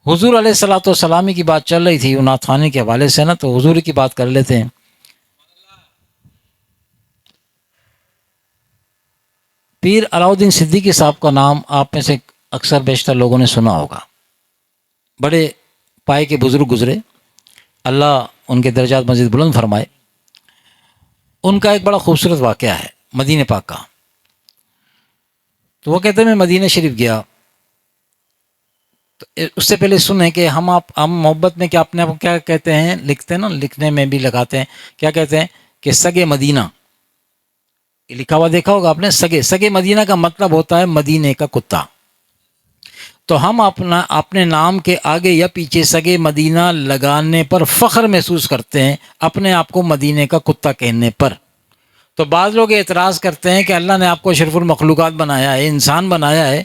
حضور علیہ الصلوۃ والسلام کی بات چل رہی تھی نعت خوانی کے حوالے سے نا، تو حضور کی بات کر لیتے ہیں۔ پیر علاؤدین صدیقی صاحب کا نام آپ میں سے اکثر بیشتر لوگوں نے سنا ہوگا۔ بڑے پائے کے بزرگ گزرے، اللہ ان کے درجات مزید بلند فرمائے۔ ان کا ایک بڑا خوبصورت واقعہ ہے مدینہ پاک کا۔ تو وہ کہتے ہیں میں مدینہ شریف گیا، تو اس سے پہلے سنیں کہ ہم محبت میں کیا اپنے آپ کو کیا کہتے ہیں، لکھتے ہیں نا، لکھنے میں بھی لگاتے ہیں، کیا کہتے ہیں کہ سگے مدینہ، یہ لکھا ہوا دیکھا ہوگا آپ نے، سگے مدینہ کا مطلب ہوتا ہے مدینے کا کتا۔ تو ہم اپنے نام کے آگے یا پیچھے سگے مدینہ لگانے پر فخر محسوس کرتے ہیں، اپنے آپ کو مدینے کا کتا کہنے پر۔ تو بعض لوگ اعتراض کرتے ہیں کہ اللہ نے آپ کو اشرف المخلوقات بنایا ہے، انسان بنایا ہے،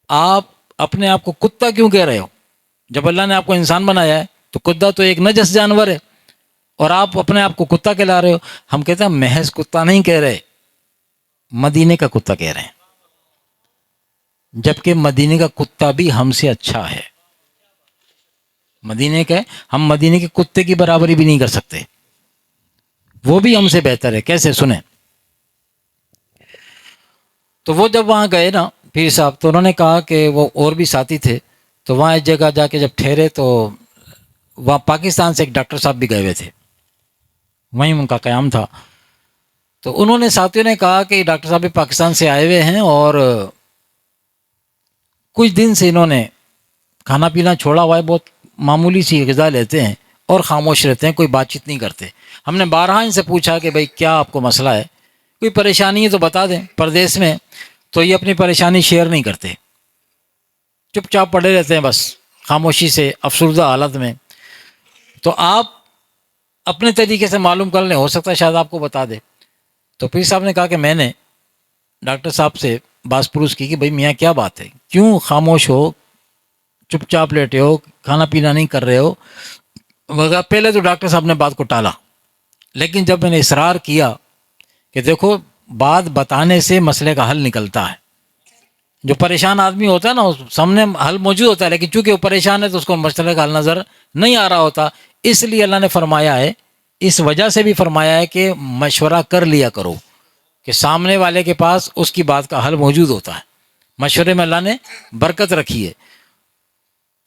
آپ اپنے آپ کو کتا کیوں کہہ رہے ہو؟ جب اللہ نے آپ کو انسان بنایا ہے تو کتا تو ایک نجس جانور ہے، اور آپ اپنے آپ کو کتا کہلا رہے ہو۔ ہم کہتے ہیں محض کتا نہیں کہہ رہے، مدینے کا کتا کہہ رہے ہیں، جبکہ مدینے کا کتا بھی ہم سے اچھا ہے۔ مدینے کا، ہم مدینے کے کتے کی برابری بھی نہیں کر سکتے، وہ بھی ہم سے بہتر ہے۔ کیسے؟ سنیں۔ تو وہ جب وہاں گئے نا پیر صاحب، تو انہوں نے کہا کہ وہ اور بھی ساتھی تھے، تو وہاں ایک جگہ جا کے جب ٹھہرے تو وہاں پاکستان سے ایک ڈاکٹر صاحب بھی گئے ہوئے تھے، وہیں ان کا قیام تھا۔ تو انہوں نے ساتھیوں نے کہا کہ ڈاکٹر صاحب بھی پاکستان سے آئے ہوئے ہیں، اور کچھ دن سے انہوں نے کھانا پینا چھوڑا ہوا ہے، بہت معمولی سی غذا لیتے ہیں اور خاموش رہتے ہیں، کوئی بات چیت نہیں کرتے۔ ہم نے بارہا ان سے پوچھا کہ بھئی کیا آپ کو مسئلہ ہے، کوئی پریشانی ہے تو بتا دیں۔ پردیس میں تو یہ اپنی پریشانی شیئر نہیں کرتے، چپ چاپ پڑے رہتے ہیں بس خاموشی سے، افسردہ حالت میں۔ تو آپ اپنے طریقے سے معلوم کر لیں، ہو سکتا ہے شاید آپ کو بتا دے۔ تو پیر صاحب نے کہا کہ میں نے ڈاکٹر صاحب سے باز پروس کی کہ بھئی میاں کیا بات ہے، کیوں خاموش ہو، چپ چاپ لیٹے ہو، کھانا پینا نہیں کر رہے ہو وغیرہ۔ پہلے تو ڈاکٹر صاحب نے بات کو ٹالا، لیکن جب میں نے اصرار کیا کہ دیکھو بات بتانے سے مسئلے کا حل نکلتا ہے، جو پریشان آدمی ہوتا ہے نا اس سامنے حل موجود ہوتا ہے، لیکن چونکہ وہ پریشان ہے تو اس کو مسئلے کا حل نظر نہیں آ رہا ہوتا۔ اس لیے اللہ نے فرمایا ہے، اس وجہ سے بھی فرمایا ہے کہ مشورہ کر لیا کرو، کہ سامنے والے کے پاس اس کی بات کا حل موجود ہوتا ہے۔ مشورے میں اللہ نے برکت رکھی ہے۔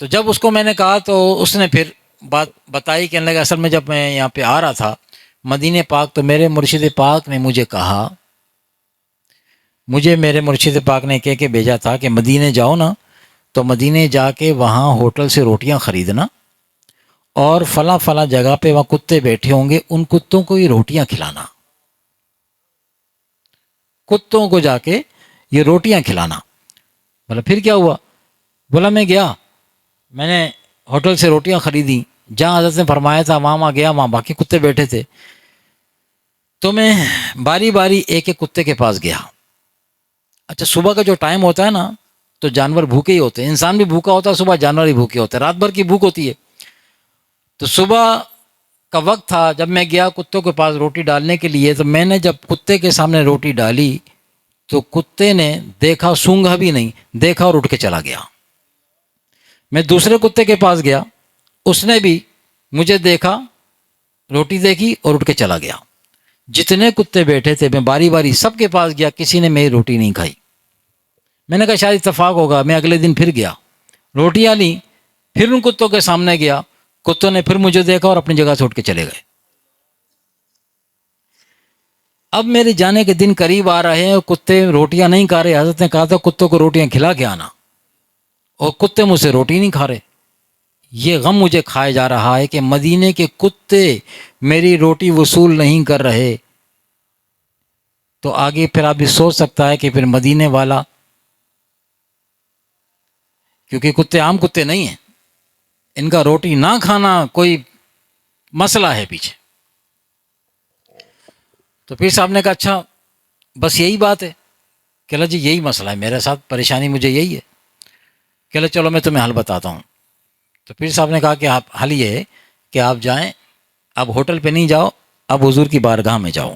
تو جب اس کو میں نے کہا تو اس نے پھر بات بتائی، کہنے لگا اصل میں جب میں یہاں پہ آ رہا تھا مدینہ پاک، تو میرے مرشد پاک نے مجھے کہا، مجھے میرے مرشد پاک نے کہہ کے بھیجا تھا کہ مدینہ جاؤ نا، تو مدینہ جا کے وہاں ہوٹل سے روٹیاں خریدنا، اور فلاں فلاں جگہ پہ وہاں کتے بیٹھے ہوں گے، ان کتوں کو یہ روٹیاں کھلانا، کتوں کو جا کے یہ روٹیاں کھلانا۔ بولا پھر کیا ہوا؟ بولا میں گیا، میں نے ہوٹل سے روٹیاں خریدی، جہاں حضرت نے فرمایا تھا وہاں گیا، وہاں باقی کتے بیٹھے تھے، تو میں باری باری ایک ایک کتے کے پاس گیا۔ اچھا صبح کا جو ٹائم ہوتا ہے نا تو جانور بھوکے ہی ہوتے ہیں، انسان بھی بھوکا ہوتا ہے صبح، جانور ہی بھوکے ہوتے ہیں، رات بھر کی بھوک ہوتی ہے۔ تو صبح کا وقت تھا، جب میں گیا کتوں کے پاس روٹی ڈالنے کے لیے، تو میں نے جب کتے کے سامنے روٹی ڈالی تو کتے نے دیکھا، سونگھا بھی نہیں، دیکھا اور اٹھ کے چلا گیا۔ میں دوسرے کتے کے پاس گیا، اس نے بھی مجھے دیکھا، روٹی دیکھی اور اٹھ کے چلا گیا۔ جتنے کتے بیٹھے تھے میں باری باری سب کے پاس گیا، کسی نے میری روٹی نہیں کھائی۔ میں نے کہا شاید اتفاق ہوگا، میں اگلے دن پھر گیا، روٹیاں لیں، پھر ان کتوں کے سامنے گیا، کتوں نے پھر مجھے دیکھا اور اپنی جگہ سے اٹھ کے چلے گئے۔ اب میرے جانے کے دن قریب آ رہے ہیں، کتے روٹیاں نہیں کھا رہے۔ حضرت نے کہا تھا کتوں کو روٹیاں کھلا کے آنا، اور کتے مجھ سے روٹی نہیں کھا رہے۔ یہ غم مجھے کھائے جا رہا ہے کہ مدینے کے کتے میری روٹی وصول نہیں کر رہے۔ تو آگے پھر آپ بھی سوچ سکتا ہے کہ پھر مدینے والا، کیونکہ کتے عام کتے نہیں ہیں، ان کا روٹی نہ کھانا کوئی مسئلہ ہے پیچھے۔ تو پھر صاحب نے کہا اچھا بس یہی بات ہے؟ کہ جی یہی مسئلہ ہے میرے ساتھ، پریشانی مجھے یہی ہے۔ کہ چلو میں تمہیں حل بتاتا ہوں۔ تو پھر صاحب نے کہا کہ آپ حل یہ ہے کہ آپ جائیں، اب ہوٹل پہ نہیں جاؤ، اب حضور کی بارگاہ میں جاؤ،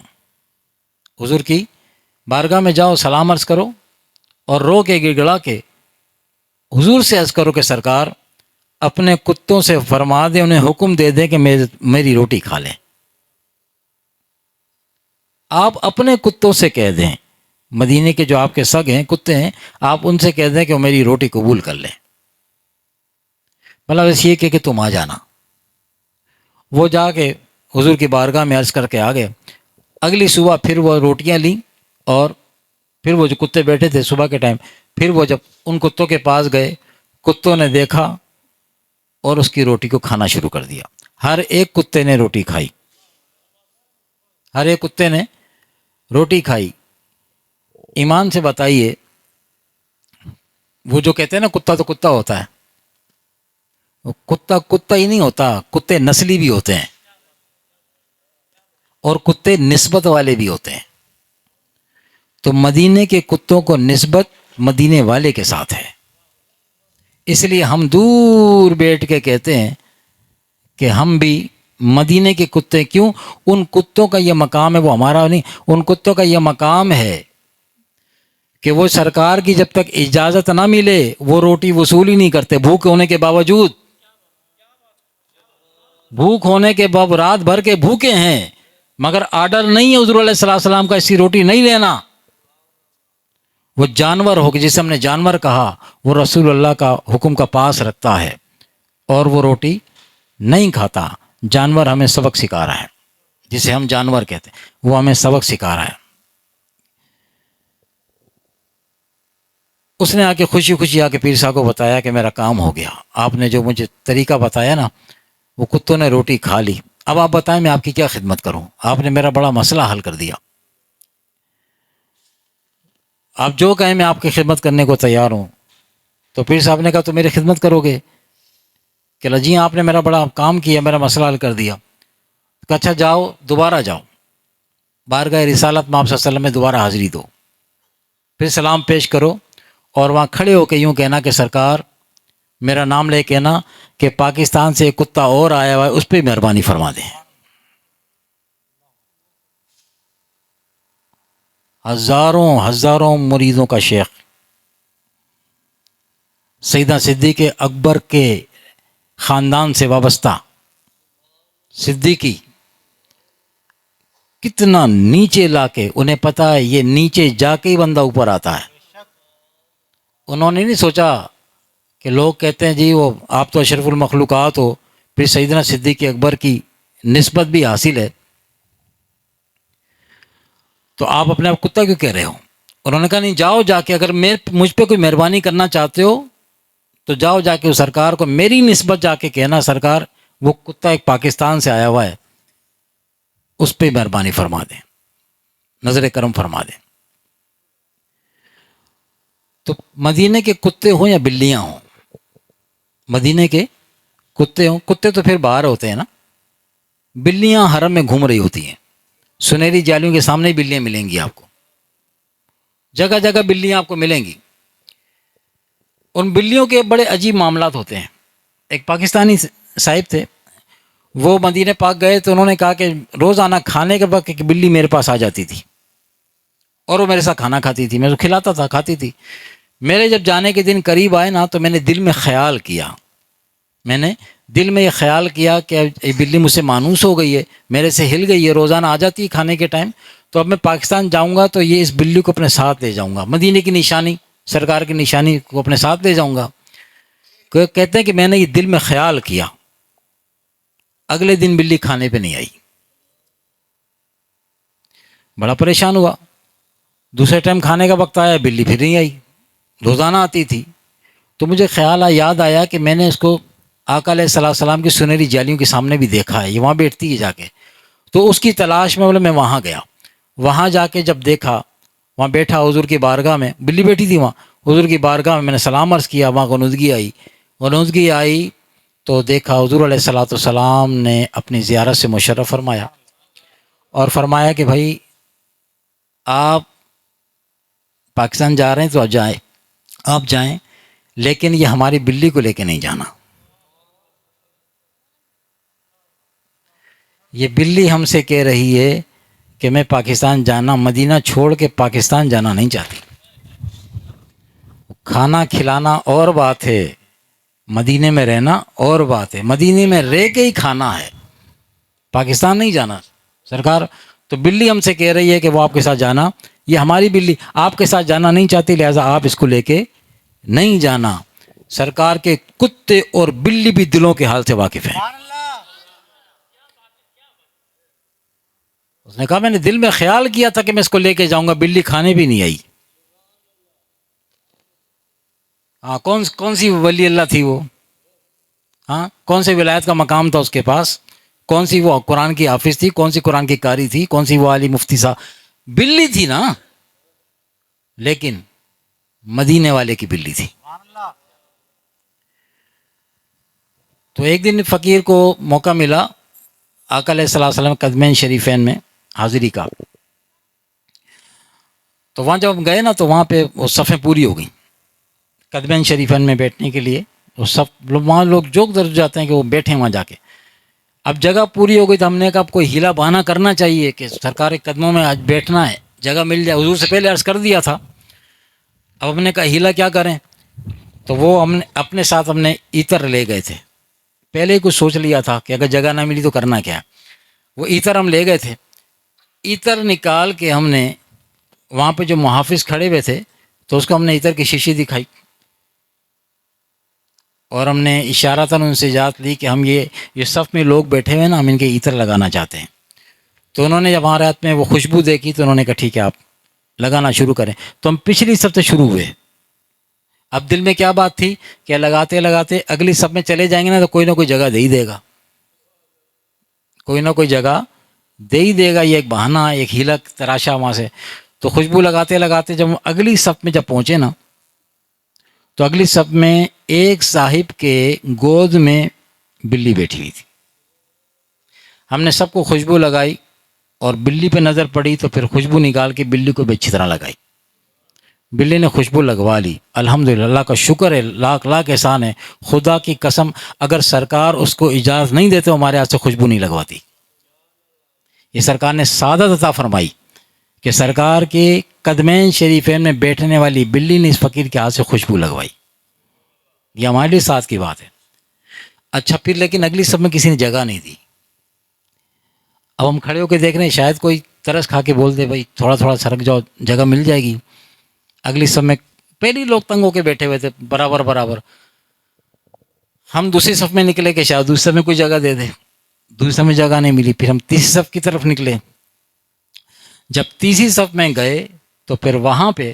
حضور کی بارگاہ میں جاؤ، سلام عرض کرو، اور رو کے گڑ گڑا کے حضور سے عرض کرو کہ سرکار اپنے کتوں سے فرما دیں، انہیں حکم دے دیں کہ میری روٹی کھا لیں۔ آپ اپنے کتوں سے کہہ دیں، مدینے کے جو آپ کے سگ ہیں، کتے ہیں، آپ ان سے کہہ دیں کہ وہ میری روٹی قبول کر لیں۔ مطلب اس یہ کہ تم آ جانا۔ وہ جا کے حضور کی بارگاہ میں عرض کر کے آ گئے۔ اگلی صبح پھر وہ روٹیاں لیں، اور پھر وہ جو کتے بیٹھے تھے صبح کے ٹائم، پھر وہ جب ان کتوں کے پاس گئے، کتوں نے دیکھا اور اس کی روٹی کو کھانا شروع کر دیا۔ ہر ایک کتے نے روٹی کھائی، ہر ایک کتے نے روٹی کھائی۔ ایمان سے بتائیے، وہ جو کہتے ہیں نا کتا تو کتا ہوتا ہے، وہ کتا کتا ہی نہیں ہوتا، کتے نسلی بھی ہوتے ہیں اور کتے نسبت والے بھی ہوتے ہیں۔ تو مدینے کے کتوں کو نسبت مدینے والے کے ساتھ ہے، اس لیے ہم دور بیٹھ کے کہتے ہیں کہ ہم بھی مدینے کے کتے۔ کیوں؟ ان کتوں کا یہ مقام ہے، وہ ہمارا نہیں، ان کتوں کا یہ مقام ہے کہ وہ سرکار کی جب تک اجازت نہ ملے وہ روٹی وصول ہی نہیں کرتے، بھوک ہونے کے باوجود، بھوک ہونے کے باوجود رات بھر کے بھوکے ہیں، مگر آرڈر نہیں ہے حضور علیہ السلام کا ایسی روٹی نہیں لینا۔ وہ جانور ہو، جسے ہم نے جانور کہا، وہ رسول اللہ کا حکم کا پاس رکھتا ہے اور وہ روٹی نہیں کھاتا۔ جانور ہمیں سبق سکھا رہا ہے، جسے ہم جانور کہتے ہیں، وہ ہمیں سبق سکھا رہا ہے۔ اس نے آ کے خوشی خوشی آ کے پیر صاحب کو بتایا کہ میرا کام ہو گیا، آپ نے جو مجھے طریقہ بتایا نا، وہ کتوں نے روٹی کھا لی، اب آپ بتائیں میں آپ کی کیا خدمت کروں، آپ نے میرا بڑا مسئلہ حل کر دیا، آپ جو کہیں میں آپ کی خدمت کرنے کو تیار ہوں۔ تو پیر صاحب نے کہا تو میری خدمت کرو گے؟ کہ جی آپ نے میرا بڑا کام کیا، میرا مسئلہ حل کر دیا۔ کہ اچھا جاؤ، دوبارہ جاؤ بارگاہ رسالت میں آپ صلی اللہ علیہ وسلم میں دوبارہ حاضری دو، پھر سلام پیش کرو، اور وہاں کھڑے ہو کے یوں کہنا کہ سرکار میرا نام لے کہنا کہ پاکستان سے ایک کتا اور آیا ہوا ہے، اس پہ مہربانی فرما دیں۔ ہزاروں ہزاروں مریدوں کا شیخ، سیدنا صدیق اکبر کے خاندان سے وابستہ صدیقی، کتنا نیچے لا کے، انہیں پتا ہے یہ نیچے جا کے ہی بندہ اوپر آتا ہے۔ انہوں نے نہیں سوچا کہ لوگ کہتے ہیں جی وہ آپ تو اشرف المخلوقات ہو، پھر سیدنا صدیق اکبر کی نسبت بھی حاصل ہے، تو آپ اپنے آپ کتا کیوں کہہ رہے ہو؟ انہوں نے کہا نہیں، جاؤ جا کے، اگر مجھ پہ کوئی مہربانی کرنا چاہتے ہو تو جاؤ جا کے سرکار کو میری نسبت جا کے کہنا، سرکار وہ کتا ایک پاکستان سے آیا ہوا ہے، اس پہ مہربانی فرما دیں، نظر کرم فرما دیں۔ تو مدینے کے کتے ہوں یا بلیاں ہوں، مدینے کے کتے ہوں، کتے تو پھر باہر ہوتے ہیں نا، بلیاں حرم میں گھوم رہی ہوتی ہیں، سنہری جالیوں کے سامنے ہی بلیاں ملیں گی آپ کو، جگہ جگہ بلیاں آپ کو ملیں گی۔ ان بلیوں کے بڑے عجیب معاملات ہوتے ہیں۔ ایک پاکستانی صاحب تھے، وہ مدینہ پاک گئے تو انہوں نے کہا کہ روزانہ کھانے کے وقت ایک بلی میرے پاس آ جاتی تھی اور وہ میرے ساتھ کھانا کھاتی تھی، میں تو کھلاتا تھا، کھاتی تھی۔ میرے جب جانے کے دن قریب آئے نا، تو میں نے دل میں خیال کیا، میں نے دل میں یہ خیال کیا کہ یہ بلی مجھ سے مانوس ہو گئی ہے، میرے سے ہل گئی ہے، روزانہ آ جاتی ہے کھانے کے ٹائم، تو اب میں پاکستان جاؤں گا تو یہ اس بلی کو اپنے ساتھ لے جاؤں گا، مدینے کی نشانی، سرکار کی نشانی کو اپنے ساتھ لے جاؤں گا۔ کہتے ہیں کہ میں نے یہ دل میں خیال کیا، اگلے دن بلی کھانے پہ نہیں آئی، بڑا پریشان ہوا۔ دوسرے ٹائم کھانے کا وقت آیا، بلی پھر نہیں آئی، روزانہ آتی تھی۔ تو مجھے خیال آیا، یاد آیا کہ میں نے اس کو آقا علیہ السلام کی سنہری جالیوں کے سامنے بھی دیکھا ہے، یہ وہاں بیٹھتی ہے جا کے۔ تو اس کی تلاش میں میں وہاں گیا، وہاں جا کے جب دیکھا، وہاں بیٹھا حضور کی بارگاہ میں، بلی بیٹھی تھی وہاں حضور کی بارگاہ میں نے سلام عرض کیا، وہاں غنودگی آئی تو دیکھا حضور علیہ السلام نے اپنی زیارت سے مشرف فرمایا اور فرمایا کہ بھائی آپ پاکستان جا رہے ہیں تو آپ جائیں، لیکن یہ ہماری بلی کو لے کے نہیں جانا، یہ بلی ہم سے کہہ رہی ہے کہ میں پاکستان جانا، مدینہ چھوڑ کے پاکستان جانا نہیں چاہتی۔ کھانا کھلانا اور بات ہے، مدینے میں رہنا اور بات ہے، مدینے میں رہ کے ہی کھانا ہے، پاکستان نہیں جانا سرکار۔ تو بلی ہم سے کہہ رہی ہے کہ وہ آپ کے ساتھ جانا، یہ ہماری بلی آپ کے ساتھ جانا نہیں چاہتی، لہٰذا آپ اس کو لے کے نہیں جانا۔ سرکار کے کتے اور بلی بھی دلوں کے حال سے واقف ہیں۔ اس نے کہا میں نے دل میں خیال کیا تھا کہ میں اس کو لے کے جاؤں گا، بلی کھانے بھی نہیں آئی۔ ہاں، کون سی ولی اللہ تھی وہ؟ ہاں، کون سے ولایت کا مقام تھا اس کے پاس؟ کون سی وہ قرآن کی حافظ تھی؟ کون سی قرآن کی قاری تھی؟ کون سی وہ عالی مفتی صاحب؟ بلی تھی نا، لیکن مدینے والے کی بلی تھی۔ تو ایک دن فقیر کو موقع ملا آقا علیہ الصلوۃ والسلام قدمین شریفین میں حاضری کا، تو وہاں جب ہم گئے نا تو وہاں پہ وہ صفیں پوری ہو گئیں قدمین شریفین میں بیٹھنے کے لیے، وہ سب وہاں لوگ جوک در جاتے ہیں کہ وہ بیٹھیں وہاں جا کے۔ اب جگہ پوری ہو گئی تو ہم نے کہا اب کوئی ہیلا بہانہ کرنا چاہیے کہ سرکار کے قدموں میں آج بیٹھنا ہے، جگہ مل جائے، حضور سے پہلے عرض کر دیا تھا۔ اب ہم نے کہا ہیلا کیا کریں، تو وہ ہم نے اپنے ساتھ ہم نے عطر لے گئے تھے، پہلے ہی کچھ سوچ لیا تھا کہ اگر جگہ نہ ملی تو کرنا کیا۔ وہ عطر ہم لے گئے تھے، عطر نکال کے ہم نے وہاں پہ جو محافظ کھڑے ہوئے تھے تو اس کو ہم نے عطر کی شیشی دکھائی، اور ہم نے اشارتاً ان سے اجازت لی کہ ہم یہ صف میں لوگ بیٹھے ہوئے نا، ہم ان کے عطر لگانا چاہتے ہیں۔ تو انہوں نے جب ہمارے ہاتھ میں وہ خوشبو دیکھی تو انہوں نے کہا ٹھیک ہے آپ لگانا شروع کریں۔ تو ہم پچھلی صف سے شروع ہوئے۔ اب دل میں کیا بات تھی کہ لگاتے لگاتے اگلی صف میں چلے جائیں گے نا تو کوئی نہ کوئی جگہ دے ہی دے گا، کوئی نہ کوئی جگہ دے ہی دے گا، یہ ایک بہانہ، ایک ہیلا تراشا وہاں سے۔ تو خوشبو لگاتے لگاتے جب ہم اگلی صف میں جب پہنچے نا تو اگلی صف میں ایک صاحب کے گود میں بلی بیٹھی ہوئی تھی۔ ہم نے سب کو خوشبو لگائی اور بلی پہ نظر پڑی تو پھر خوشبو نکال کے بلی کو بھی اچھی طرح لگائی۔ بلی نے خوشبو لگوا لی، الحمدللہ، اللہ کا شکر ہے، لاکھ لاکھ احسان ہے، خدا کی قسم اگر سرکار اس کو اجازت نہیں دیتے ہمارے ہاتھ سے خوشبو نہیں لگواتی۔ یہ سرکار نے سعادت عطا فرمائی کہ سرکار کے قدمین شریفین میں بیٹھنے والی بلی نے اس فقیر کے ہاتھ سے خوشبو لگوائی۔ یہ ہمارے لیے ساتھ کی بات ہے۔ اچھا، پھر لیکن اگلی صف میں کسی نے جگہ نہیں دی۔ اب ہم کھڑے ہو کے دیکھ رہے ہیں شاید کوئی ترس کھا کے بول دے بھائی تھوڑا تھوڑا سرک جاؤ، جگہ مل جائے گی۔ اگلی صف میں پہلی لوگ تنگ ہو کے بیٹھے ہوئے تھے برابر برابر۔ ہم دوسری صف میں نکلے کہ شاید دوسری صف میں کوئی جگہ دے دے، دوسری صف میں جگہ نہیں ملی۔ پھر ہم تیسری صف کی طرف نکلے، جب تیسری صف میں گئے تو پھر وہاں پہ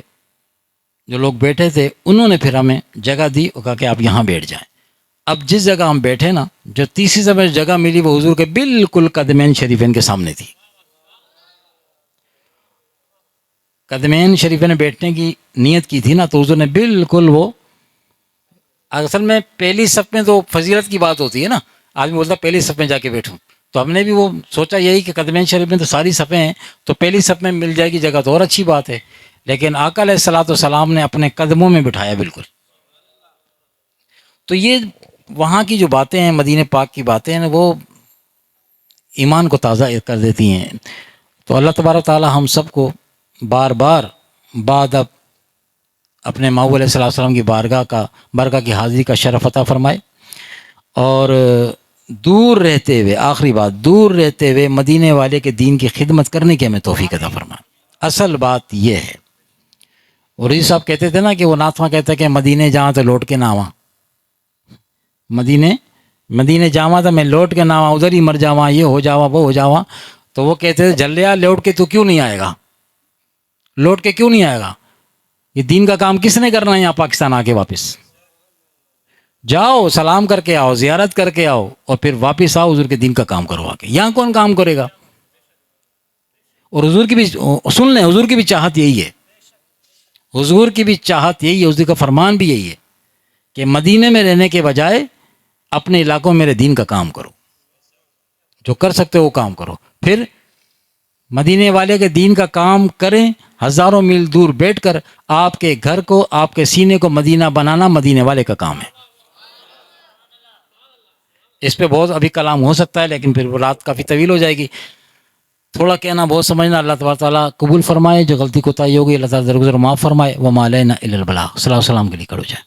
جو لوگ بیٹھے تھے انہوں نے پھر ہمیں جگہ دی اور کہا کہ آپ یہاں بیٹھ جائیں۔ اب جس جگہ ہم بیٹھے نا، جو تیسری صف میں جگہ ملی وہ حضور کے بالکل قدمین شریفین کے سامنے تھی۔ قدمین شریفین نے بیٹھنے کی نیت کی تھی نا تو حضور نے بالکل وہ، اصل میں پہلی صف میں تو فضیلت کی بات ہوتی ہے نا، آدمی بولتا پہلی صف میں جا کے بیٹھوں، تو ہم نے بھی وہ سوچا یہی کہ قدمین شریف میں تو ساری صفیں ہیں تو پہلی صف میں مل جائے گی جگہ تو اور اچھی بات ہے، لیکن آقا علیہ الصلوۃ والسلام نے اپنے قدموں میں بٹھایا بالکل۔ تو یہ وہاں کی جو باتیں ہیں، مدینہ پاک کی باتیں ہیں، وہ ایمان کو تازہ کر دیتی ہیں۔ تو اللہ تبارک تعالی ہم سب کو بار بار بعد اب اپنے محبوب علیہ الصلوۃ والسلام کی بارگاہ کی حاضری کا شرف عطا فرمائے، اور دور رہتے ہوئے، آخری بات، دور رہتے ہوئے مدینے والے کے دین کی خدمت کرنے کی ہمیں توفیق عطا فرمائے۔ اصل بات یہ ہے، اور یہ صاحب کہتے تھے نا کہ وہ ناتواں کہتا ہے کہ مدینے جاواں تو لوٹ کے نہ آواں، مدینے جاواں تو میں لوٹ کے نہ آواں، ادھر ہی مر جاواں، یہ ہو جاواں وہ ہو جاواں۔ تو وہ کہتے تھے جھلیا لوٹ کے تو کیوں نہیں آئے گا، لوٹ کے کیوں نہیں آئے گا، یہ دین کا کام کس نے کرنا ہے یہاں پاکستان آ کے؟ واپس جاؤ، سلام کر کے آؤ، زیارت کر کے آؤ، اور پھر واپس آؤ، حضور کے دین کا کام کرو آ کے۔ یہاں کون کام کرے گا؟ اور حضور کی بھی سن لیں، حضور کی بھی چاہت یہی ہے، حضور کی بھی چاہت یہی ہے، حضور کا فرمان بھی یہی ہے کہ مدینے میں رہنے کے بجائے اپنے علاقوں میں میرے دین کا کام کرو، جو کر سکتے ہو وہ کام کرو، پھر مدینے والے کے دین کا کام کریں۔ ہزاروں میل دور بیٹھ کر آپ کے گھر کو، آپ کے سینے کو مدینہ بنانا مدینے والے کا کام ہے۔ اس پہ بہت ابھی کلام ہو سکتا ہے لیکن پھر وہ رات کافی طویل ہو جائے گی، تھوڑا کہنا بہت سمجھنا۔ اللہ تبارک تعالیٰ قبول فرمائے، جو غلطی کوتاہی ہوگی اللہ تعالیٰ درگزر معاف فرمائے۔ وما علینا الا البلاغ۔ صلی اللہ علیہ وسلم کے لیے کرو جائے۔